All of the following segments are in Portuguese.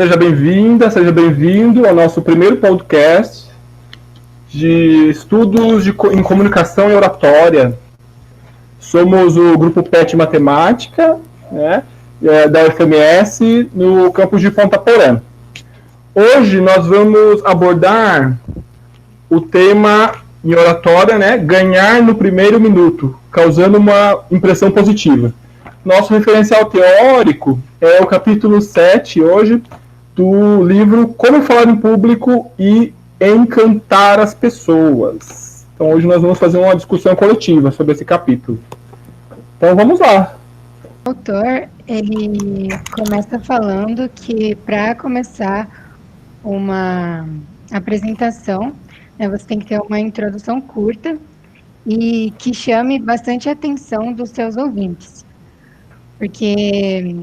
Seja bem-vinda, seja bem-vindo ao nosso primeiro podcast de estudos em comunicação e oratória. Somos o grupo PET Matemática, né, da UFMS, no campus de Ponta Porã. Hoje nós vamos abordar o tema em oratória, né, ganhar no primeiro minuto, causando uma impressão positiva. Nosso referencial teórico é o capítulo 7, hoje, do livro Como Falar em Público e Encantar as Pessoas. Então hoje nós vamos fazer uma discussão coletiva sobre esse capítulo. Então vamos lá. O autor, ele começa falando que para começar uma apresentação, né, você tem que ter uma introdução curta e que chame bastante a atenção dos seus ouvintes. Porque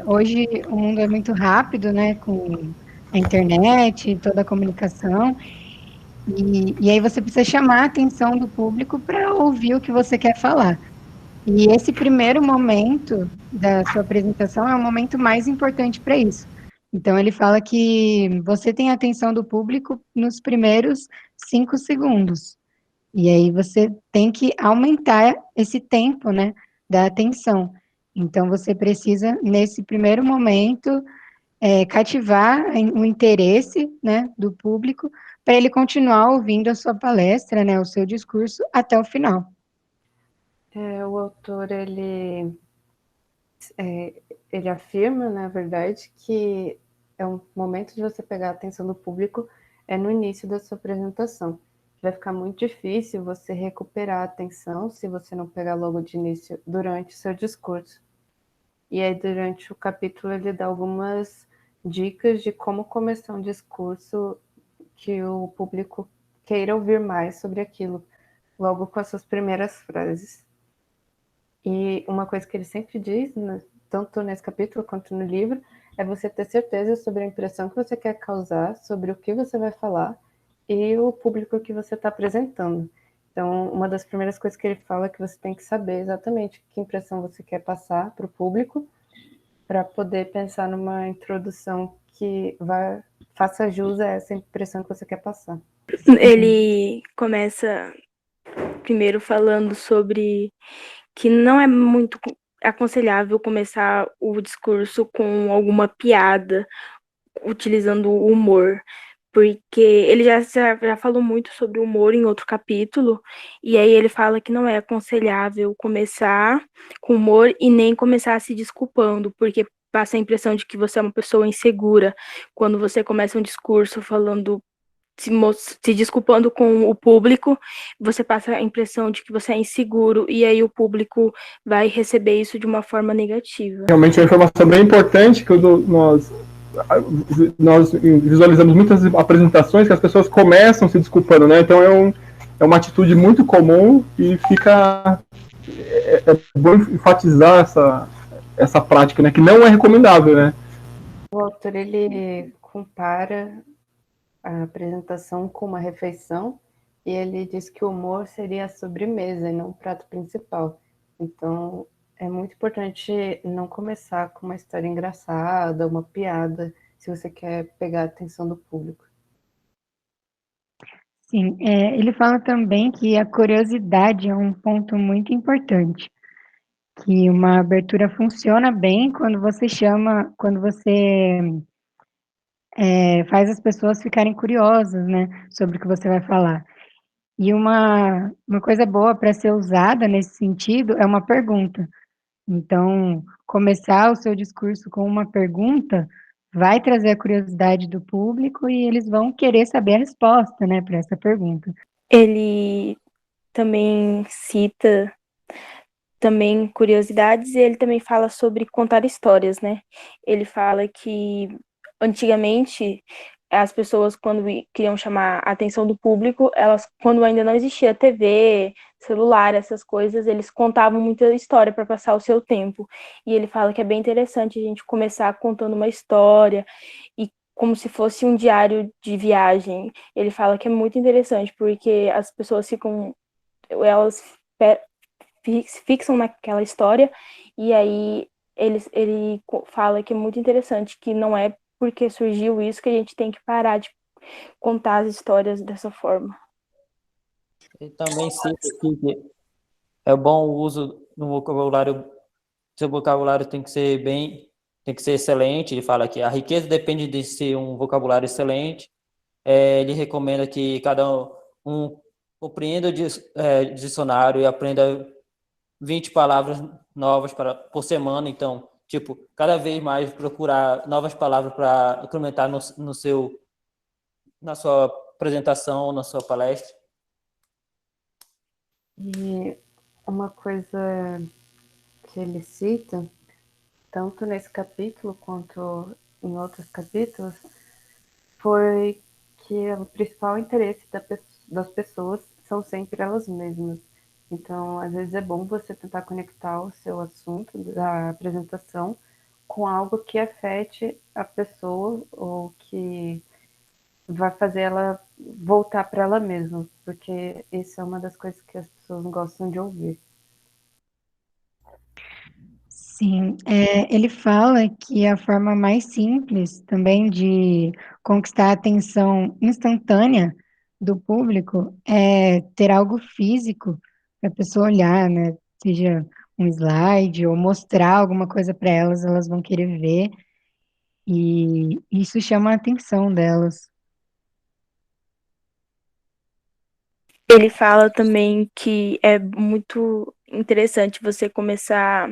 hoje o mundo é muito rápido, né, com a internet, toda a comunicação, e aí você precisa chamar a atenção do público para ouvir o que você quer falar. E esse primeiro momento da sua apresentação é o momento mais importante para isso. Então, ele fala que você tem a atenção do público nos primeiros 5 segundos. E aí você tem que aumentar esse tempo, né, da atenção. Então, você precisa, nesse primeiro momento, cativar o interesse, né, do público para ele continuar ouvindo a sua palestra, né, o seu discurso até o final. O autor, ele afirma, na verdade, que é um momento de você pegar a atenção do público no início da sua apresentação. Vai ficar muito difícil você recuperar a atenção se você não pegar logo de início durante o seu discurso. E aí, durante o capítulo, ele dá algumas dicas de como começar um discurso que o público queira ouvir mais sobre aquilo, logo com as suas primeiras frases. E uma coisa que ele sempre diz, tanto nesse capítulo quanto no livro, é você ter certeza sobre a impressão que você quer causar, sobre o que você vai falar e o público que você está apresentando. Então, uma das primeiras coisas que ele fala é que você tem que saber exatamente que impressão você quer passar para o público, para poder pensar numa introdução que faça jus a essa impressão que você quer passar. Ele começa primeiro falando sobre que não é muito aconselhável começar o discurso com alguma piada, utilizando o humor, porque ele já falou muito sobre humor em outro capítulo, e aí ele fala que não é aconselhável começar com humor e nem começar se desculpando, porque passa a impressão de que você é uma pessoa insegura quando você começa um discurso falando, se desculpando com o público, você passa a impressão de que você é inseguro, e aí o público vai receber isso de uma forma negativa. Realmente é uma informação bem importante que nós visualizamos muitas apresentações que as pessoas começam se desculpando, né? Então é uma atitude muito comum e é bom enfatizar essa prática, né? Que não é recomendável, né? O autor, ele compara a apresentação com uma refeição e ele diz que o humor seria a sobremesa e não o prato principal. Então, é muito importante não começar com uma história engraçada, uma piada, se você quer pegar a atenção do público. Sim, ele fala também que a curiosidade é um ponto muito importante, que uma abertura funciona bem quando você faz as pessoas ficarem curiosas, né, sobre o que você vai falar. E uma coisa boa para ser usada nesse sentido é uma pergunta. Então, começar o seu discurso com uma pergunta vai trazer a curiosidade do público e eles vão querer saber a resposta, né, para essa pergunta. Ele também cita também curiosidades e ele também fala sobre contar histórias, né? Ele fala que antigamente as pessoas, quando queriam chamar a atenção do público, elas, quando ainda não existia TV, celular, essas coisas, eles contavam muita história para passar o seu tempo. E ele fala que é bem interessante a gente começar contando uma história e como se fosse um diário de viagem. Ele fala que é muito interessante porque as pessoas elas fixam naquela história, e aí ele fala que é muito interessante, que não é porque surgiu isso que a gente tem que parar de contar as histórias dessa forma. E também cita aqui que é bom o uso no vocabulário, seu vocabulário tem que ser excelente. Ele fala que a riqueza depende de ser um vocabulário excelente. Ele recomenda que cada um compreenda o dicionário e aprenda 20 palavras novas por semana. Então, tipo, cada vez mais procurar novas palavras para incrementar na sua apresentação, na sua palestra. E uma coisa que ele cita, tanto nesse capítulo quanto em outros capítulos, foi que o principal interesse das pessoas são sempre elas mesmas. Então, às vezes é bom você tentar conectar o seu assunto da apresentação com algo que afete a pessoa ou que vai fazer ela voltar para ela mesma, porque isso é uma das coisas que as pessoas gostam de ouvir. Sim, ele fala que a forma mais simples também de conquistar a atenção instantânea do público é ter algo físico para a pessoa olhar, né? Seja um slide ou mostrar alguma coisa para elas, elas vão querer ver e isso chama a atenção delas. Ele fala também que é muito interessante você começar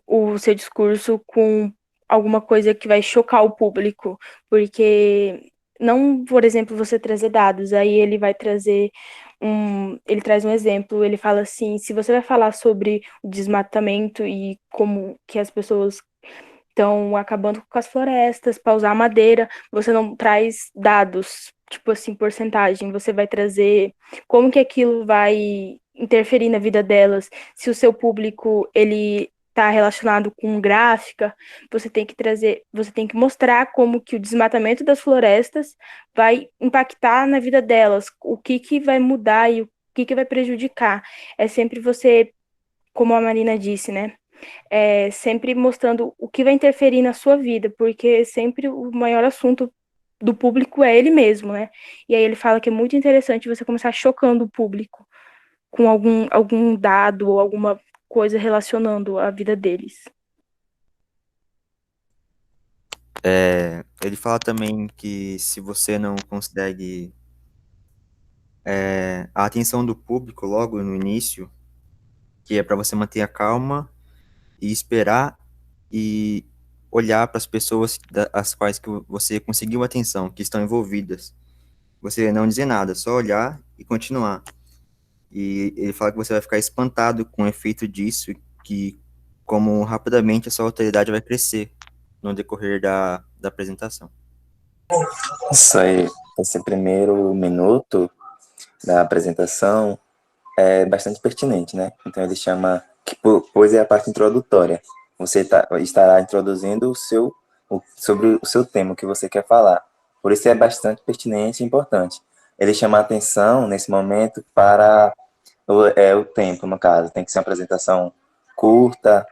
o seu discurso com alguma coisa que vai chocar o público, porque não, por exemplo, você trazer dados, aí ele vai trazer ele traz um exemplo, ele fala assim, se você vai falar sobre o desmatamento e como que as pessoas estão acabando com as florestas, para usar madeira, você não traz dados, tipo assim, porcentagem, você vai trazer como que aquilo vai interferir na vida delas, se o seu público, ele está relacionado com gráfica, você tem que trazer, você tem que mostrar como que o desmatamento das florestas vai impactar na vida delas, o que que vai mudar e o que vai prejudicar. É sempre você, como a Marina disse, né? Sempre mostrando o que vai interferir na sua vida, porque sempre o maior assunto do público é ele mesmo, né? E aí ele fala que é muito interessante você começar chocando o público com algum dado ou alguma coisa relacionando a vida deles. Ele fala também que se você não consegue a atenção do público logo no início, que é para você manter a calma e esperar e olhar para as pessoas as quais que você conseguiu atenção, que estão envolvidas. Você não dizer nada, só olhar e continuar. E ele fala que você vai ficar espantado com o efeito disso, que como rapidamente a sua autoridade vai crescer no decorrer da apresentação. Isso aí, esse primeiro minuto da apresentação é bastante pertinente, né? Então ele chama, pois é a parte introdutória. Você estará introduzindo sobre o seu tema, o que você quer falar. Por isso é bastante pertinente e importante. Ele chama a atenção, nesse momento, para o tempo, no caso. Tem que ser uma apresentação curta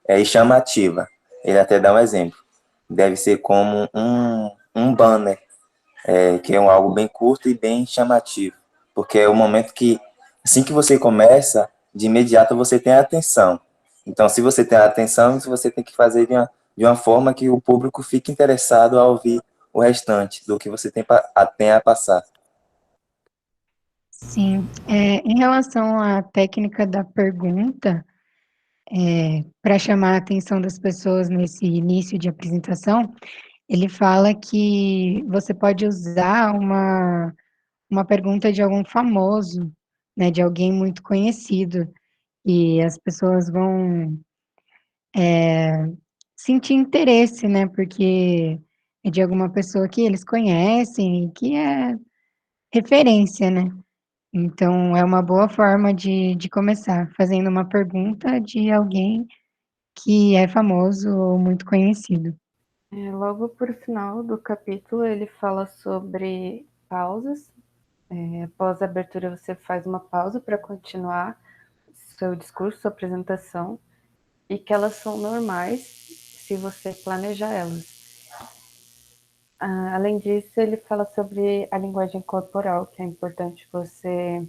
e chamativa. Ele até dá um exemplo. Deve ser como um banner, que é algo bem curto e bem chamativo. Porque é o momento que, assim que você começa, de imediato você tem a atenção. Então, se você tem a atenção, você tem que fazer de uma forma que o público fique interessado a ouvir o restante do que você tem a passar. Sim, em relação à técnica da pergunta, para chamar a atenção das pessoas nesse início de apresentação, ele fala que você pode usar uma pergunta de algum famoso, né, de alguém muito conhecido, e as pessoas vão sentir interesse, né, porque é de alguma pessoa que eles conhecem e que é referência, né? Então, é uma boa forma de começar, fazendo uma pergunta de alguém que é famoso ou muito conhecido. Logo por final do capítulo, ele fala sobre pausas. Após a abertura, você faz uma pausa para continuar seu discurso, sua apresentação, e que elas são normais se você planejar elas. Além disso, ele fala sobre a linguagem corporal, que é importante você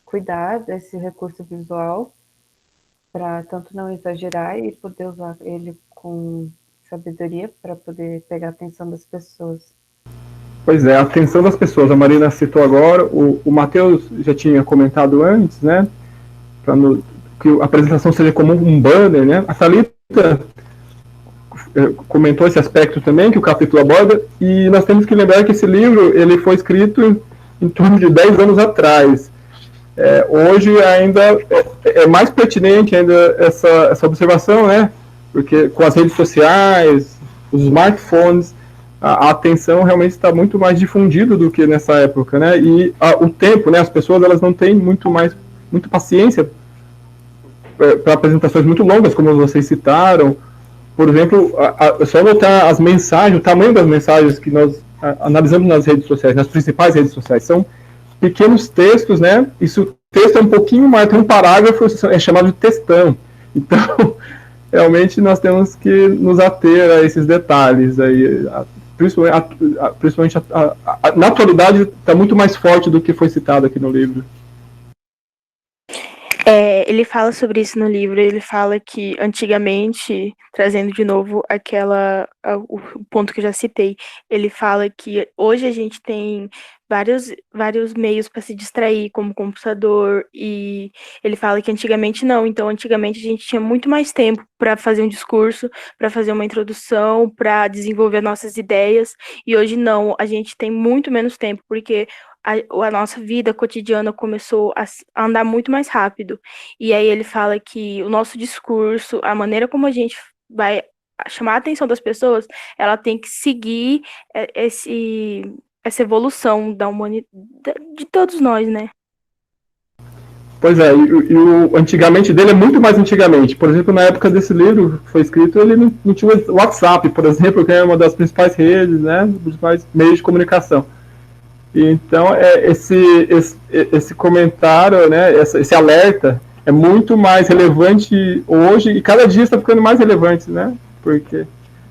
cuidar desse recurso visual para tanto não exagerar e poder usar ele com sabedoria para poder pegar a atenção das pessoas. Pois é, a atenção das pessoas, a Marina citou agora, o Matheus já tinha comentado antes, né, que a apresentação seja como um banner, né, a Thalita comentou esse aspecto também, que o capítulo aborda, e nós temos que lembrar que esse livro ele foi escrito em torno de 10 anos atrás. Hoje ainda é mais pertinente ainda essa observação, né, porque com as redes sociais, os smartphones, a atenção realmente está muito mais difundida do que nessa época, né? E o tempo, né? As pessoas elas não têm muita paciência para apresentações muito longas, como vocês citaram. Por exemplo, só notar as mensagens, o tamanho das mensagens que nós analisamos nas redes sociais, nas principais redes sociais, são pequenos textos, né? E se o texto é um pouquinho mais, tem um parágrafo, é chamado de textão. Então, realmente nós temos que nos ater a esses detalhes aí. Principalmente na atualidade está muito mais forte do que foi citado aqui no livro. Ele fala sobre isso no livro, ele fala que antigamente, trazendo de novo o ponto que eu já citei, ele fala que hoje a gente tem vários meios para se distrair, como computador, e ele fala que antigamente não, então antigamente a gente tinha muito mais tempo para fazer um discurso, para fazer uma introdução, para desenvolver nossas ideias, e hoje não, a gente tem muito menos tempo, porque a nossa vida cotidiana começou a andar muito mais rápido. E aí ele fala que o nosso discurso, a maneira como a gente vai chamar a atenção das pessoas, ela tem que seguir essa evolução da humanidade, de todos nós, né? Pois é, e o antigamente dele é muito mais antigamente. Por exemplo, na época desse livro que foi escrito, ele não tinha o WhatsApp, por exemplo, que é uma das principais redes, né, dos principais meios de comunicação. Então, esse comentário, né, esse alerta é muito mais relevante hoje e cada dia está ficando mais relevante, né? Porque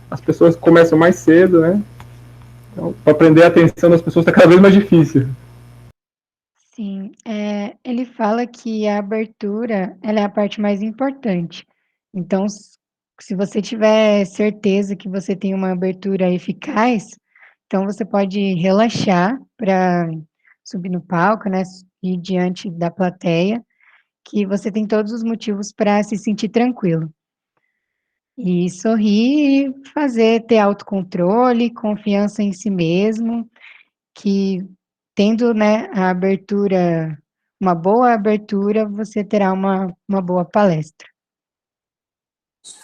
as pessoas começam mais cedo, né? Então, para prender a atenção das pessoas está cada vez mais difícil. Sim, ele fala que a abertura, ela é a parte mais importante. Então, se você tiver certeza que você tem uma abertura eficaz, então você pode relaxar para subir no palco, né, e diante da plateia, que você tem todos os motivos para se sentir tranquilo. E sorrir e ter autocontrole, confiança em si mesmo, que tendo, né, uma boa abertura, você terá uma boa palestra.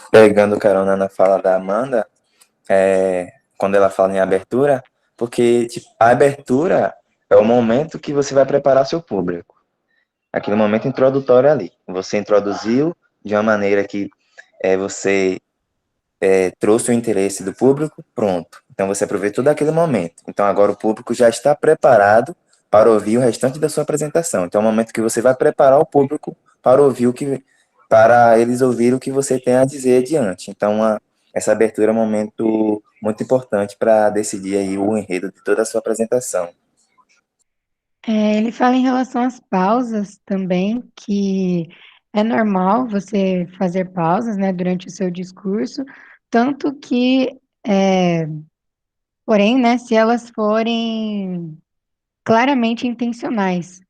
Pegando carona na fala da Amanda, quando ela fala em abertura, porque tipo, a abertura é o momento que você vai preparar seu público. Aquele momento introdutório ali. Você introduziu de uma maneira que você trouxe o interesse do público, pronto. Então você aproveitou daquele momento. Então agora o público já está preparado para ouvir o restante da sua apresentação. Então é o momento que você vai preparar o público para eles ouvirem o que você tem a dizer adiante. Então essa abertura é um momento muito importante para decidir aí o enredo de toda a sua apresentação. Ele fala em relação às pausas também, que é normal você fazer pausas, né, durante o seu discurso, tanto que, porém, né, se elas forem claramente intencionais,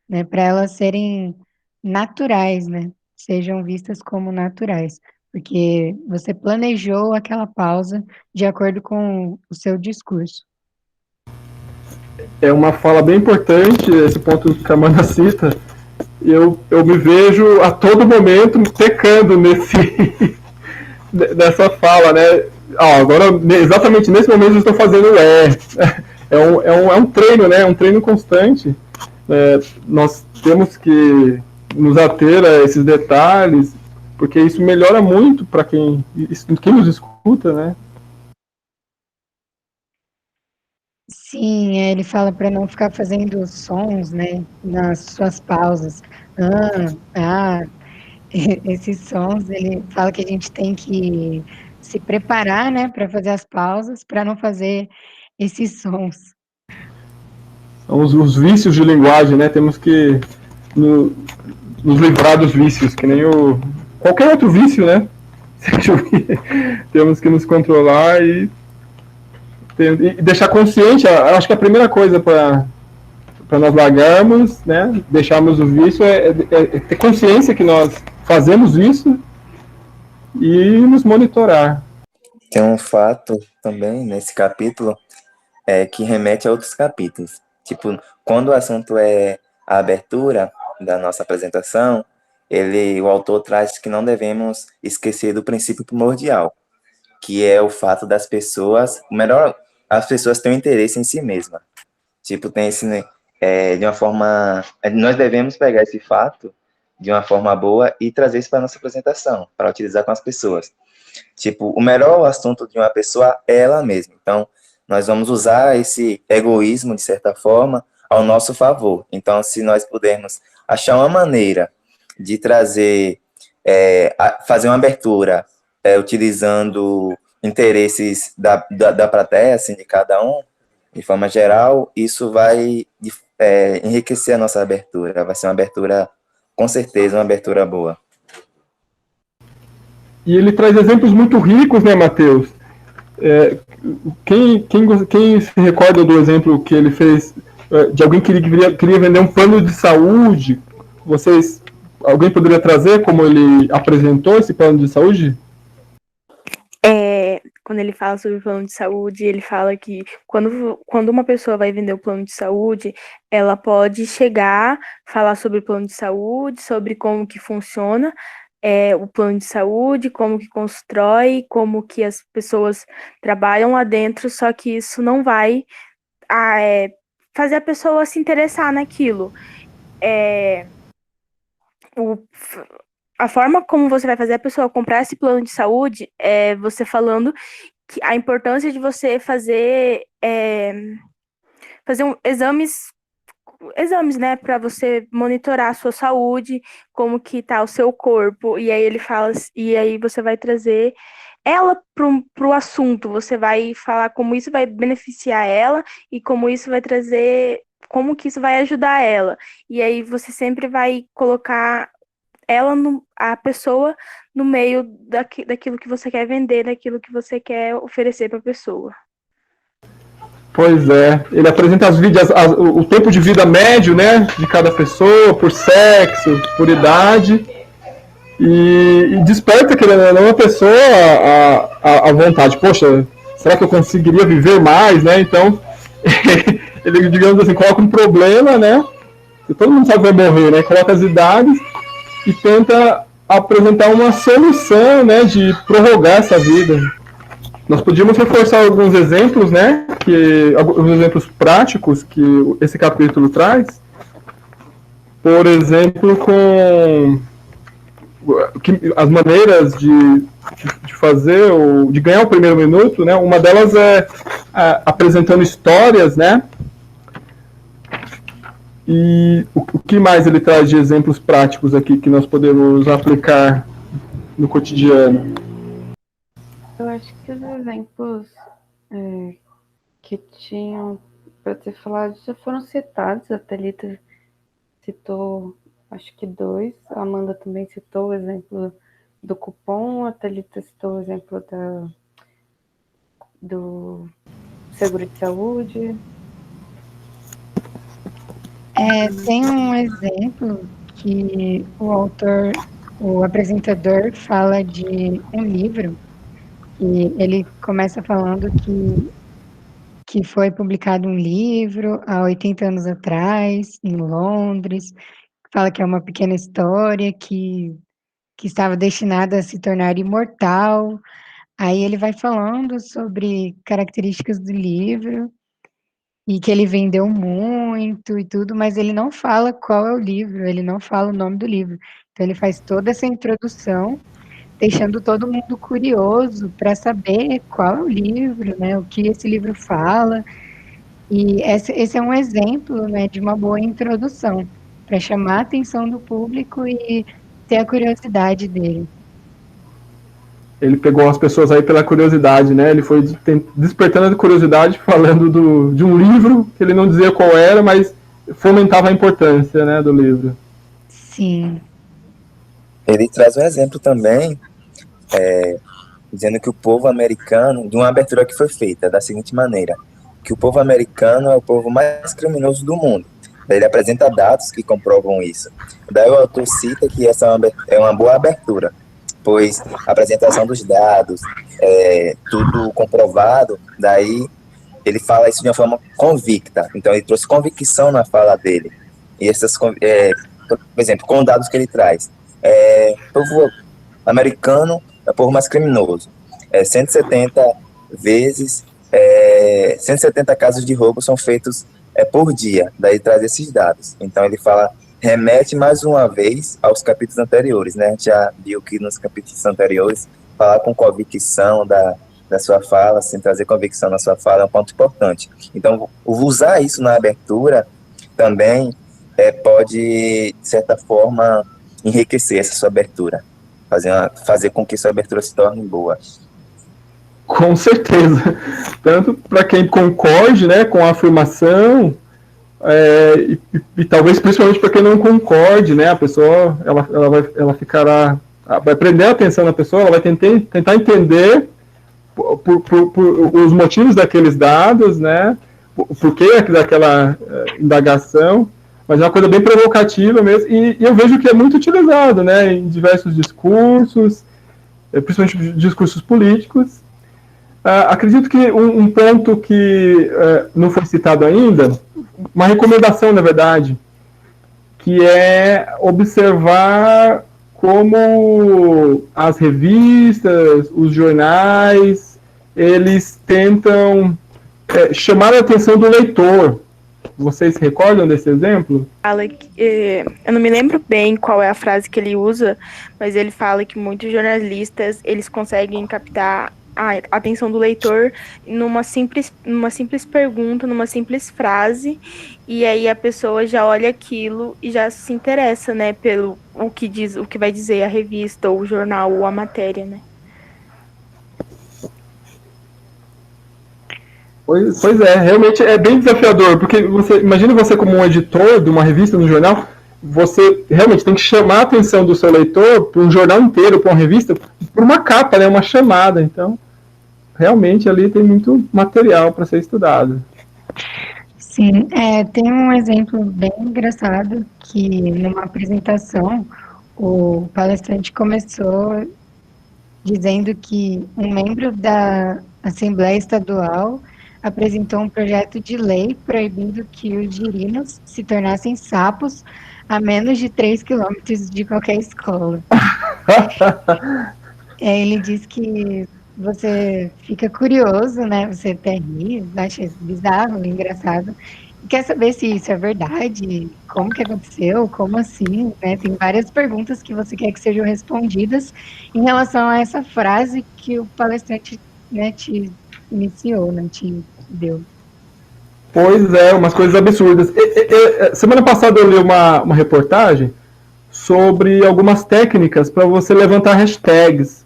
né, para elas serem naturais, né, sejam vistas como naturais, porque você planejou aquela pausa de acordo com o seu discurso. É uma fala bem importante, esse ponto que a Amanda cita. Eu me vejo a todo momento pecando nessa fala, né? Agora, exatamente nesse momento, eu estou fazendo é um treino, né? É um treino constante. Nós temos que nos ater a esses detalhes, porque isso melhora muito para quem nos escuta, né? Sim, ele fala para não ficar fazendo sons, né, nas suas pausas. Esses sons, ele fala que a gente tem que se preparar, né, para fazer as pausas, para não fazer esses sons. São os vícios de linguagem, né? Temos que nos livrar dos vícios, que nem qualquer outro vício, né? Temos que nos controlar e deixar consciente. Acho que a primeira coisa para nós largarmos, né? Deixarmos o vício é ter consciência que nós fazemos isso e nos monitorar. Tem um fato também nesse capítulo que remete a outros capítulos. Tipo, quando o assunto é a abertura da nossa apresentação, o autor traz que não devemos esquecer do princípio primordial, que é o fato das pessoas, as pessoas têm um interesse em si mesmas. Tipo, tem esse, de uma forma, nós devemos pegar esse fato de uma forma boa e trazer isso para a nossa apresentação, para utilizar com as pessoas. Tipo, o melhor assunto de uma pessoa é ela mesma. Então, nós vamos usar esse egoísmo, de certa forma, ao nosso favor. Então, se nós pudermos achar uma maneira de trazer, fazer uma abertura, utilizando interesses da plateia, assim, de cada um, de forma geral, isso vai enriquecer a nossa abertura. Vai ser uma abertura, com certeza, uma abertura boa. E ele traz exemplos muito ricos, né, Matheus? Quem se recorda do exemplo que ele fez de alguém que queria vender um plano de saúde? Alguém poderia trazer como ele apresentou esse plano de saúde? Quando ele fala sobre o plano de saúde, ele fala que quando uma pessoa vai vender o plano de saúde, ela pode chegar, falar sobre o plano de saúde, sobre como que funciona o plano de saúde, como que constrói, como que as pessoas trabalham lá dentro, só que isso não vai fazer a pessoa se interessar naquilo. A forma como você vai fazer a pessoa comprar esse plano de saúde é você falando que a importância de você fazer exames, né, para você monitorar a sua saúde, como que tá o seu corpo, e aí ele fala, e aí você vai trazer ela pro assunto, você vai falar como isso vai beneficiar ela e como isso vai trazer, como que isso vai ajudar ela, e aí você sempre vai colocar a pessoa no meio daquilo que você quer vender, daquilo que você quer oferecer para a pessoa. Pois é, ele apresenta o tempo de vida médio, né, de cada pessoa, por sexo, por idade, e desperta, querendo ou não, a pessoa a vontade. Poxa, será que eu conseguiria viver mais, né? Então, ele, digamos assim, coloca um problema, né, que todo mundo sabe que vai morrer, né, coloca as idades e tenta apresentar uma solução, né, de prorrogar essa vida. Nós podíamos reforçar alguns exemplos, né, alguns exemplos práticos que esse capítulo traz. Por exemplo, com as maneiras de fazer, ou de ganhar o primeiro minuto, né, uma delas é apresentando histórias, né, e o que mais ele traz de exemplos práticos aqui que nós podemos aplicar no cotidiano? Eu acho que os exemplos que tinham para ter falado já foram citados. A Thalita citou, acho que 2. A Amanda também citou o exemplo do cupom. A Thalita citou o exemplo do seguro de saúde. Tem um exemplo que o apresentador fala de um livro, e ele começa falando que foi publicado um livro há 80 anos atrás, em Londres, fala que é uma pequena história que estava destinada a se tornar imortal. Aí ele vai falando sobre características do livro, e que ele vendeu muito e tudo, mas ele não fala qual é o livro, ele não fala o nome do livro. Então ele faz toda essa introdução, deixando todo mundo curioso para saber qual é o livro, né, o que esse livro fala. E esse é um exemplo, né, de uma boa introdução, para chamar a atenção do público e ter a curiosidade dele. ele pegou as pessoas aí pela curiosidade, né? Ele foi despertando a curiosidade falando de um livro que ele não dizia qual era, mas fomentava a importância, né, do livro. Sim. Ele traz um exemplo também, dizendo que o povo americano, de uma abertura que foi feita da seguinte maneira, que o povo americano é o povo mais criminoso do mundo. Daí ele apresenta dados que comprovam isso. Daí o autor cita que essa é uma boa abertura, pois a apresentação dos dados, tudo comprovado, daí ele fala isso de uma forma convicta. Então ele trouxe convicção na fala dele. E essas, por exemplo, com dados que ele traz. O povo americano é o povo mais criminoso. 170 vezes, 170 casos de roubo são feitos por dia. Daí traz esses dados. Então ele fala, remete mais uma vez aos capítulos anteriores, né? A gente já viu que nos capítulos anteriores, falar com convicção da sua fala, assim, trazer convicção na sua fala é um ponto importante. Então, usar isso na abertura também pode, de certa forma, enriquecer essa sua abertura, fazer com que sua abertura se torne boa. Com certeza. Tanto para quem concorde, né, com a afirmação, e talvez principalmente para quem não concorde, né, a pessoa ela ficará, vai prender a atenção da pessoa, ela vai tentar entender por os motivos daqueles dados, né, por que daquela indagação, mas é uma coisa bem provocativa mesmo, e eu vejo que é muito utilizado, né, em diversos discursos, principalmente discursos políticos. Acredito que um ponto que não foi citado ainda, uma recomendação, na verdade, que é observar como as revistas, os jornais, eles tentam chamar a atenção do leitor. Vocês se recordam desse exemplo? Eu não me lembro bem qual é a frase que ele usa, mas ele fala que muitos jornalistas eles conseguem captar a atenção do leitor numa simples pergunta, numa simples frase, e aí a pessoa já olha aquilo e já se interessa, né, pelo o que vai dizer a revista, ou o jornal, ou a matéria, né? Pois é, realmente é bem desafiador, porque imagina você como um editor de uma revista, de um jornal, você realmente tem que chamar a atenção do seu leitor para um jornal inteiro, para uma revista, por uma capa, né, uma chamada. Então, realmente ali tem muito material para ser estudado. Sim, tem um exemplo bem engraçado que numa apresentação o palestrante começou dizendo que um membro da Assembleia Estadual apresentou um projeto de lei proibindo que os girinos se tornassem sapos a menos de 3 quilômetros de qualquer escola. Ele diz que você fica curioso, né? Você até ri, acha bizarro, engraçado. E quer saber se isso é verdade, como que aconteceu, como assim, né? Tem várias perguntas que você quer que sejam respondidas em relação a essa frase que o palestrante, né, te iniciou, né, te deu. Pois é, umas coisas absurdas. Semana passada eu li uma reportagem sobre algumas técnicas para você levantar hashtags.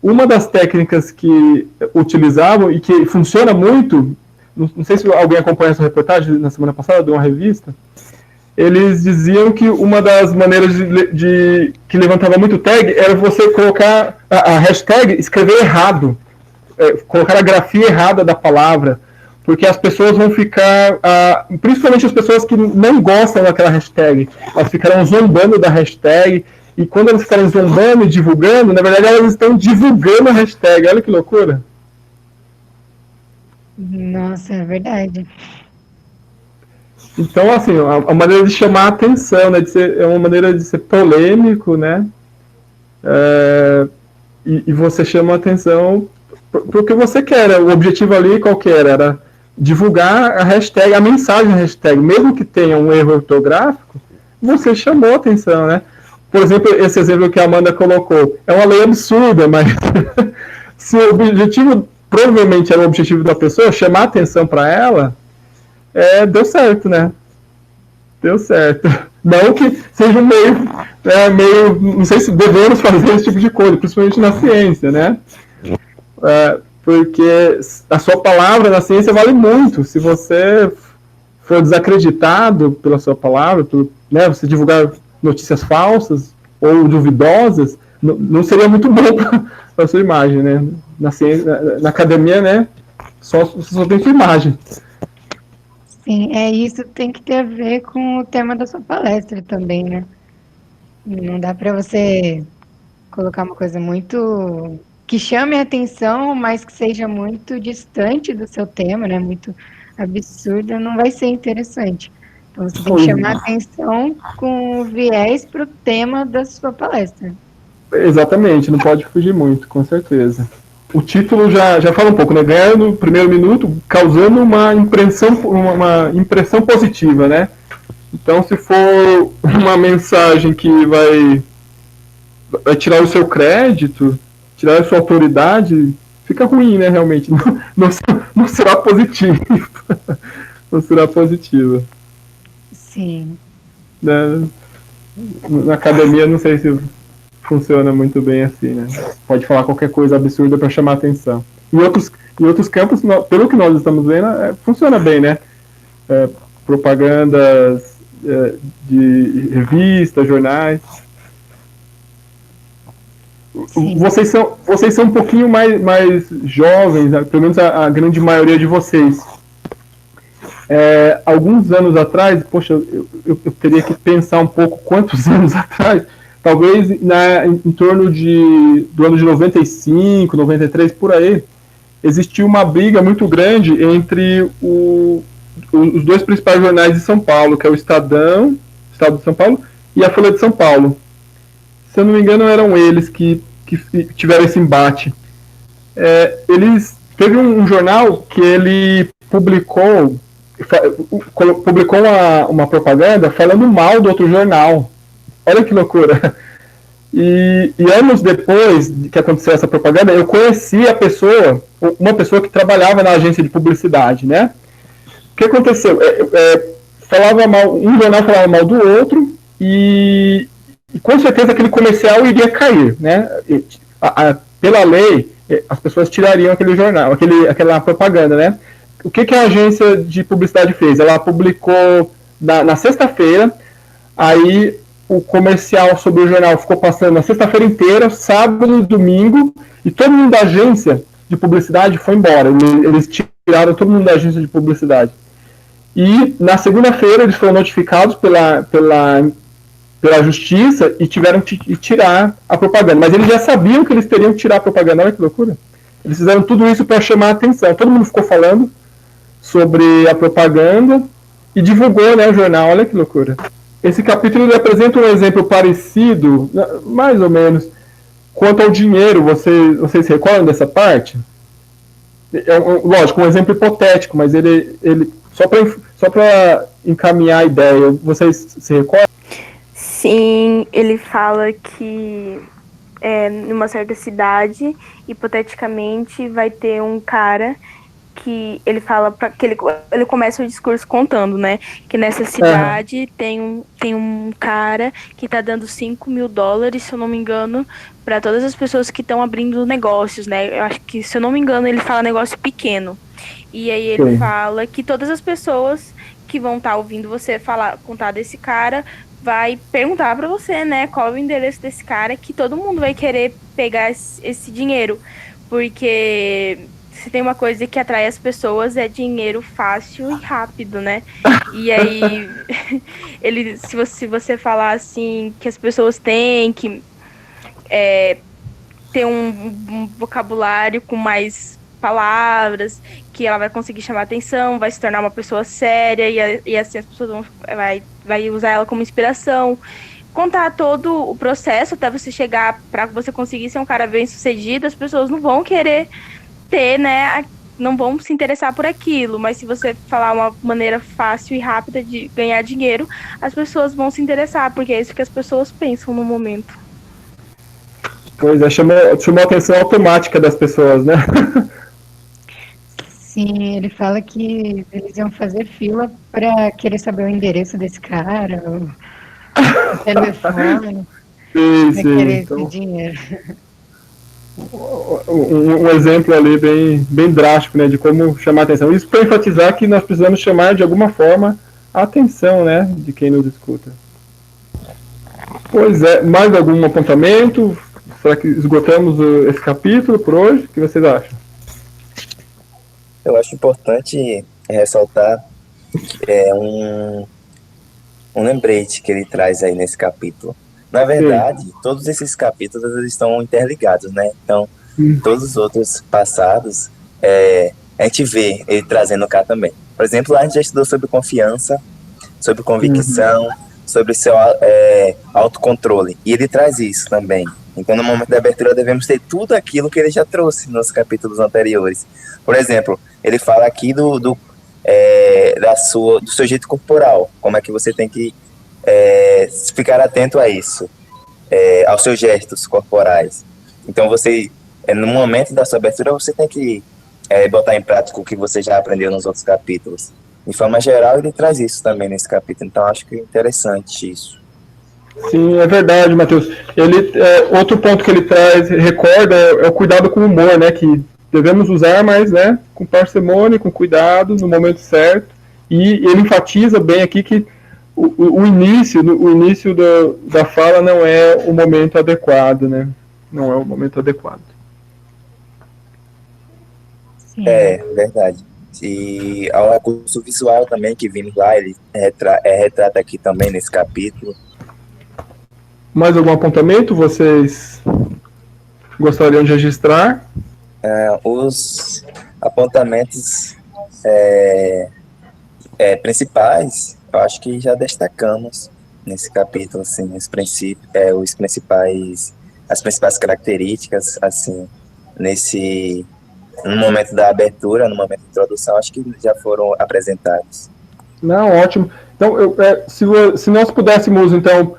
Uma das técnicas que utilizavam e que funciona muito, não sei se alguém acompanha essa reportagem na semana passada de uma revista, eles diziam que uma das maneiras que levantava muito tag era você colocar a hashtag, escrever errado, colocar a grafia errada da palavra, porque as pessoas vão ficar, principalmente as pessoas que não gostam daquela hashtag, elas ficarão zombando da hashtag, e quando elas ficarem zombando e divulgando, na verdade elas estão divulgando a hashtag. Olha que loucura. Nossa, é verdade. Então, assim, a maneira de chamar a atenção, né, é uma maneira de ser polêmico, né, e você chama a atenção porque você quer. O objetivo ali qual que era divulgar a hashtag, a mensagem da hashtag, mesmo que tenha um erro ortográfico, você chamou a atenção, né? Por exemplo, esse exemplo que a Amanda colocou, é uma lei absurda, mas se o objetivo, provavelmente era o objetivo da pessoa, chamar a atenção para ela, deu certo, né? Deu certo. Não que seja um meio é meio, não sei se devemos fazer esse tipo de coisa, principalmente na ciência, né? Porque a sua palavra na ciência vale muito. Se você for desacreditado pela sua palavra, né, você divulgar notícias falsas ou duvidosas, não seria muito bom para a sua imagem, né? Na ciência, na academia, né? Você só tem sua imagem. Sim, isso tem que ter a ver com o tema da sua palestra também, né? Não dá para você colocar uma coisa muito que chame a atenção, mas que seja muito distante do seu tema, né? Muito absurda, não vai ser interessante. Então você tem que chamar a atenção com viés para o tema da sua palestra. Exatamente, não pode fugir muito, com certeza. O título já fala um pouco, né? Ganhar no primeiro minuto, causando uma impressão positiva, né? Então, se for uma mensagem que vai tirar o seu crédito, tirar a sua autoridade, fica ruim, né? Realmente, não será positivo. Não será positiva. Sim. Na academia, não sei se funciona muito bem assim, né? Pode falar qualquer coisa absurda para chamar atenção. Em outros campos, pelo que nós estamos vendo, funciona bem, né? Propagandas de revistas, jornais. Vocês são um pouquinho mais jovens, né? Pelo menos a grande maioria de vocês. Alguns anos atrás, poxa, eu teria que pensar um pouco quantos anos atrás, talvez em torno do ano de 95, 93, por aí, existiu uma briga muito grande entre os dois principais jornais de São Paulo, que é o Estado de São Paulo, e a Folha de São Paulo. Se eu não me engano, eram eles que tiveram esse embate. Teve um jornal que ele publicou uma propaganda falando mal do outro jornal. Olha que loucura. E anos depois que aconteceu essa propaganda, eu conheci uma pessoa que trabalhava na agência de publicidade, né? O que aconteceu? Um jornal falava mal do outro e com certeza aquele comercial iria cair, né? Pela lei, as pessoas tirariam aquele jornal, aquela propaganda, né? O que a agência de publicidade fez? Ela publicou na sexta-feira, aí o comercial sobre o jornal ficou passando na sexta-feira inteira, sábado e domingo, e todo mundo da agência de publicidade foi embora. Eles tiraram todo mundo da agência de publicidade. E na segunda-feira eles foram notificados pela justiça e tiveram que tirar a propaganda. Mas eles já sabiam que eles teriam que tirar a propaganda. Olha que loucura. Eles fizeram tudo isso para chamar a atenção. Todo mundo ficou falando sobre a propaganda e divulgou, né, o jornal. Olha que loucura. Esse capítulo ele apresenta um exemplo parecido, mais ou menos, quanto ao dinheiro. Vocês se recordam dessa parte? Lógico, um exemplo hipotético, mas ele só para encaminhar a ideia. Vocês se recordam? Sim, ele fala que numa certa cidade, hipoteticamente, vai ter um cara que ele fala que ele começa o discurso contando, né? Que nessa cidade tem um cara que tá dando $5 mil, se eu não me engano, para todas as pessoas que estão abrindo negócios, né? Eu acho que, se eu não me engano, ele fala negócio pequeno. E aí ele fala que todas as pessoas que vão estar ouvindo você contar desse cara vai perguntar para você, né? Qual é o endereço desse cara, que todo mundo vai querer pegar esse dinheiro. Porque se tem uma coisa que atrai as pessoas é dinheiro fácil e rápido, né? E aí, se você falar assim, que as pessoas têm que ter um vocabulário com mais palavras, que ela vai conseguir chamar atenção, vai se tornar uma pessoa séria, e assim as pessoas vai usar ela como inspiração. Contar todo o processo até você chegar, para você conseguir ser um cara bem sucedido, as pessoas não vão querer ter, né, não vão se interessar por aquilo, mas se você falar uma maneira fácil e rápida de ganhar dinheiro, as pessoas vão se interessar, porque é isso que as pessoas pensam no momento. Pois é, chamou a atenção automática das pessoas, né? Sim, ele fala que eles iam fazer fila para querer saber o endereço desse cara, o telefone. Sim, Vai sim. querer esse Então, dinheiro. um exemplo ali bem drástico, né, de como chamar a atenção. Isso para enfatizar que nós precisamos chamar de alguma forma a atenção, né, de quem nos escuta. Pois é, mais algum apontamento? Será que esgotamos esse capítulo por hoje? O que vocês acham? Eu acho importante ressaltar um lembrete que ele traz aí nesse capítulo. Na verdade, todos esses capítulos eles estão interligados, né? Então, todos os outros passados, a gente vê ele trazendo cá também. Por exemplo, lá a gente já estudou sobre confiança, sobre convicção, sobre seu autocontrole. E ele traz isso também. Então, no momento da abertura, devemos ter tudo aquilo que ele já trouxe nos capítulos anteriores. Por exemplo, ele fala aqui do seu jeito corporal, como é que você tem que ficar atento a isso, aos seus gestos corporais. Então, você, no momento da sua abertura, você tem que botar em prática o que você já aprendeu nos outros capítulos. De forma geral, ele traz isso também nesse capítulo, então acho que é interessante isso. Sim, é verdade, Matheus. Outro ponto que ele traz, recorda, é o cuidado com o humor, né, que devemos usar, mas, né, com parcimônia, com cuidado, no momento certo. E ele enfatiza bem aqui que o início da fala não é o momento adequado, né? Não é o momento adequado. Sim. Verdade. E ao recurso visual também que vimos lá, ele retrata aqui também nesse capítulo. Mais algum apontamento vocês gostariam de registrar? Os apontamentos principais, eu acho que já destacamos nesse capítulo, assim, as principais características, assim, no momento da abertura, no momento da introdução, acho que já foram apresentados. Não, ótimo. Então, se nós pudéssemos, então,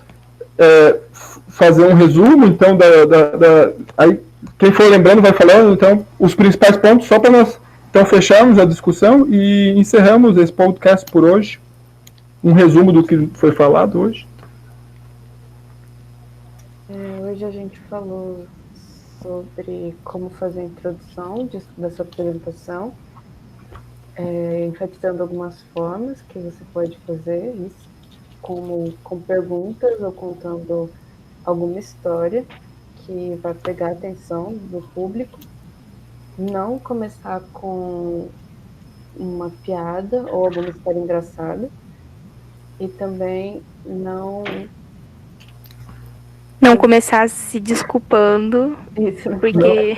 fazer um resumo, então, aí, quem for lembrando vai falando, então, os principais pontos, só para nós, então, fecharmos a discussão e encerramos esse podcast por hoje. Um resumo do que foi falado hoje. Hoje a gente falou sobre como fazer a introdução da sua apresentação, enfatizando algumas formas que você pode fazer isso, como com perguntas ou contando alguma história que vai pegar a atenção do público. Não começar com uma piada ou alguma história engraçada. E também não começar se desculpando, Isso, porque...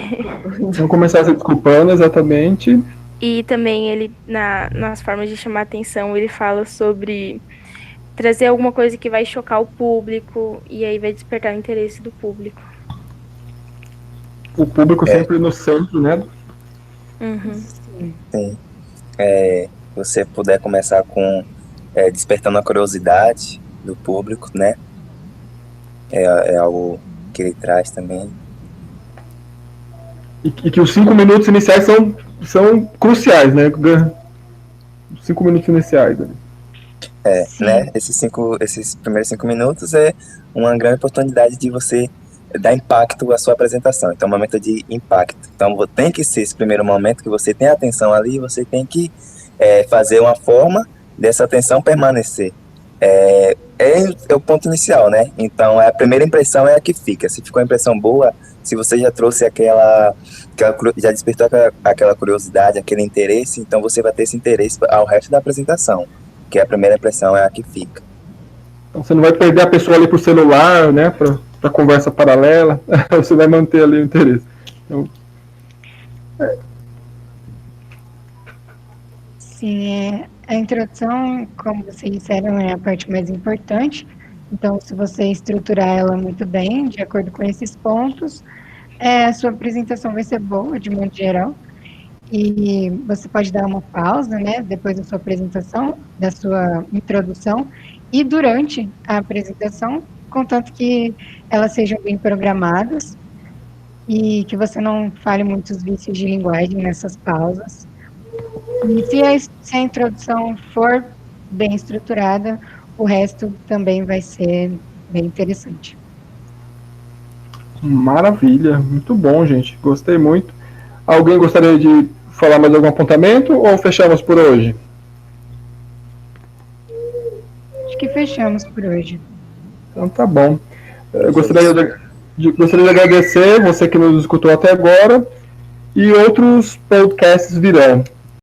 Não começar se desculpando, exatamente. E também ele, nas formas de chamar atenção, ele fala sobre trazer alguma coisa que vai chocar o público e aí vai despertar o interesse do público. O público sempre no centro, né? Uhum. Sim. Você puder começar com despertando a curiosidade do público, né? É algo que ele traz também. E que os 5 minutos iniciais são cruciais, né? 5 minutos iniciais. Né? Né? Esses primeiros 5 minutos é uma grande oportunidade de você dar impacto à sua apresentação. Então, é um momento de impacto. Então, tem que ser esse primeiro momento que você tem a atenção ali, você tem que fazer uma forma dessa atenção permanecer. É o ponto inicial, né? Então, a primeira impressão é a que fica. Se ficou a impressão boa, se você já trouxe já despertou aquela curiosidade, aquele interesse, então você vai ter esse interesse ao resto da apresentação, que a primeira impressão é a que fica. Então, você não vai perder a pessoa ali pro celular, né? Pra conversa paralela. Você vai manter ali o interesse. Então, Sim, a introdução, como vocês disseram, é a parte mais importante. Então, se você estruturar ela muito bem, de acordo com esses pontos, a sua apresentação vai ser boa, de modo geral. E você pode dar uma pausa, né, depois da sua apresentação, da sua introdução, e durante a apresentação, contanto que elas sejam bem programadas e que você não fale muitos vícios de linguagem nessas pausas. E se a introdução for bem estruturada, o resto também vai ser bem interessante. Maravilha, muito bom, gente. Gostei muito. Alguém gostaria de falar mais algum apontamento ou fechamos por hoje? Acho que fechamos por hoje. Então tá bom. Eu gostaria de agradecer você que nos escutou até agora e outros podcasts virão.